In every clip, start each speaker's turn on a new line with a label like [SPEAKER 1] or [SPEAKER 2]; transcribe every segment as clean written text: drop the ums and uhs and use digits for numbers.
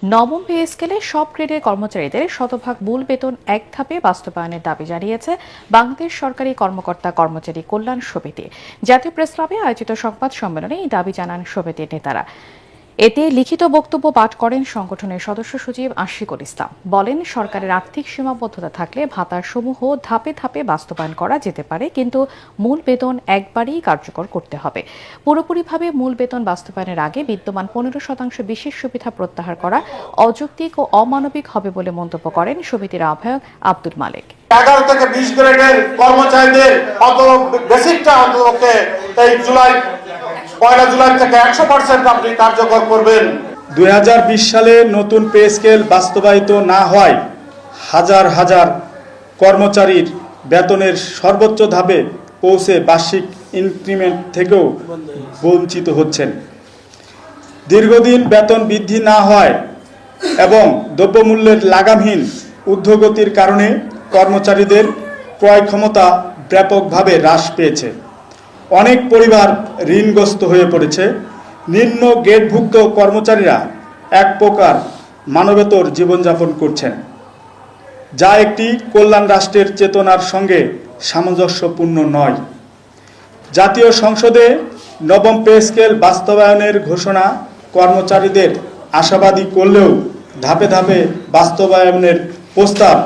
[SPEAKER 1] নবম পে স্কেলে সব গ্রেডের কর্মচারীদের শতভাগ মূল বেতন এক ধাপে বাস্তবায়নের দাবি জানিয়েছে বাংলাদেশ সরকারি কর্মকর্তা কর্মচারী কল্যাণ সমিতি। জাতীয় প্রেস ক্লাবে আয়োজিত সংবাদ সম্মেলনে এই দাবি জানান সমিতির নেতারা। এতে লিখিত বক্তব্য পাঠ করেন সংগঠনের সদস্য সচিব আশিকুল ইসলাম। বলেন, সরকারের আর্থিক সীমাবদ্ধতা থাকলে ভাতার সমূহ ধাপে ধাপে বাস্তবায়ন করা যেতে পারে, কিন্তু মূল বেতন একবারেই কার্যকর করতে হবে। পুরোপুরিভাবে মূল বেতন বাস্তবায়নের আগে বিদ্যমান 15% বিশেষ সুবিধা প্রত্যাহার করা অযৌক্তিক ও অমানবিক হবে বলে মন্তব্য করেন সমিতির আহ্বায়ক আব্দুল মালেক।
[SPEAKER 2] 11 থেকে 20 গ্রেডের কর্মচারীদের বেসিকটা অন্ততপক্ষে এই পয়লা জুলাই থেকে 100% আপনি কার্যকর করবেন।
[SPEAKER 3] 2020 সালে নতুন পে স্কেল বাস্তবায়িত না হওয়ায় হাজার হাজার কর্মচারীর বেতনের সর্বোচ্চ ধাপে পৌঁছে বার্ষিক ইনক্রিমেন্ট থেকেও বঞ্চিত হচ্ছেন। দীর্ঘদিন বেতন বৃদ্ধি না হয় এবং দ্রব্যমূল্যের লাগামহীন ঊর্ধ্বগতির কারণে কর্মচারীদের ক্রয় ক্ষমতা ব্যাপকভাবে হ্রাস পেয়েছে। অনেক পরিবার ঋণগ্রস্ত হয়ে পড়েছে। নিম্ন গ্রেডভুক্ত কর্মচারীরা এক প্রকার মানবেতর জীবনযাপন করছেন, যা একটি কল্যাণ রাষ্ট্রের চেতনার সঙ্গে সামঞ্জস্যপূর্ণ নয়। জাতীয় সংসদে নবম পে স্কেল বাস্তবায়নের ঘোষণা কর্মচারীদের আশাবাদী করলেও ধাপে ধাপে বাস্তবায়নের প্রস্তাব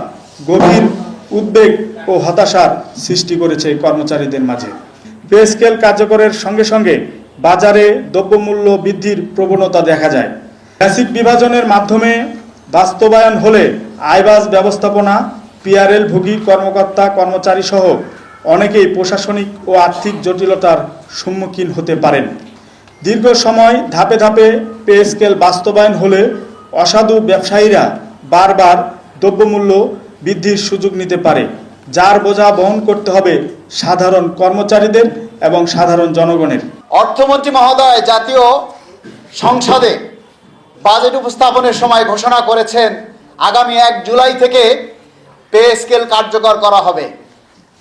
[SPEAKER 3] গভীর উদ্বেগ ও হতাশার সৃষ্টি করেছে কর্মচারীদের মাঝে। পে স্কেল কার্যকরের সঙ্গে সঙ্গে বাজারে দ্রব্যমূল্য বৃদ্ধির প্রবণতা দেখা যায়। বেসিক বিভাজনের মাধ্যমে বাস্তবায়ন হলে আয়বাজ ব্যবস্থাপনা, পিআরএল ভোগী কর্মকর্তা কর্মচারী সহ অনেকেই প্রশাসনিক ও আর্থিক জটিলতার সম্মুখীন হতে পারেন। দীর্ঘ সময় ধাপে ধাপে পে স্কেল বাস্তবায়ন হলে অসাধু ব্যবসায়ীরা বারবার দ্রব্যমূল্য বৃদ্ধির সুযোগ নিতে পারে, যার বোঝা বহন করতে হবে সাধারণ কর্মচারীদের এবং সাধারণ জনগণের।
[SPEAKER 4] অর্থমন্ত্রী মহোদয় জাতীয় সংসদে বাজেট উপস্থাপনের সময় ঘোষণা করেছেন আগামী 1 জুলাই থেকে পে স্কেল কার্যকর করা হবে।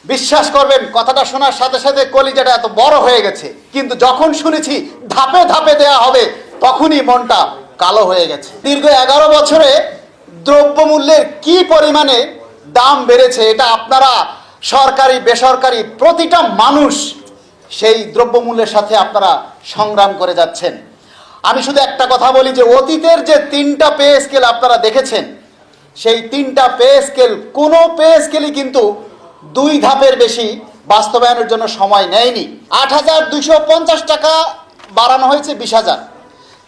[SPEAKER 4] বিশ্বাস করবেন, কথাটা শোনার সাথে সাথে কলিজাটা এত বড় হয়ে গেছে, কিন্তু যখন শুনেছি ধাপে ধাপে দেয়া হবে তখনই মনটা কালো হয়ে গেছে। দীর্ঘ 11 বছরে দ্রব্যমূল্যের কি পরিমাণে দাম বেড়েছে এটা আপনারা সরকারি বেসরকারি প্রতিটা মানুষ সেই দ্রব্যমূল্যের সাথে আপনারা সংগ্রাম করে যাচ্ছেন। আমি শুধু একটা কথা বলি যে অতীতের যে 3টা পে স্কেল আপনারা দেখেছেন, সেই 3টা পে স্কেল কোনো পে স্কেলই কিন্তু 2 ধাপের বেশি বাস্তবায়নের জন্য সময় নেয়নি। 8,250 টাকা বাড়ানো হয়েছে 20,000।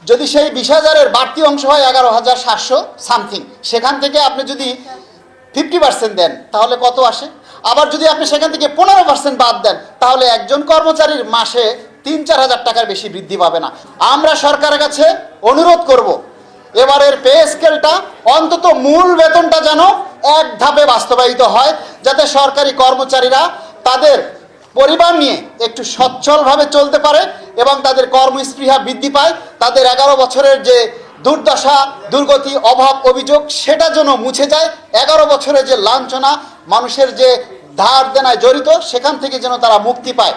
[SPEAKER 4] যদি সেই 20,000-এর বাড়তি অংশ হয় 11,700 সামথিং, সেখান থেকে আপনি যদি 50% দেন তাহলে কত আসে? আবার যদি আপনি সেখান থেকে 15% বাদ দেন তাহলে একজন কর্মচারীর মাসে 3-4 হাজার টাকার বেশি বৃদ্ধি পাবে না। আমরা সরকারের কাছে অনুরোধ করব, এবারের পে স্কেলটা অন্তত মূল বেতনটা যেন এক ধাপে বাস্তবায়িত হয়, যাতে সরকারি কর্মচারীরা তাদের পরিবার নিয়ে একটু সচ্ছলভাবে চলতে পারে এবং তাদের কর্মস্পৃহা বৃদ্ধি পায়। তাদের 11 বছরের যে দুর্দশা, দুর্গতি, অভাব, অভিযোগ সেটা যেন মুছে যায়। 11 বছরের যে লাঞ্ছনা, মানুষের যে ধার দেনায় জড়িত, সেখান থেকে যেন তারা মুক্তি পায়।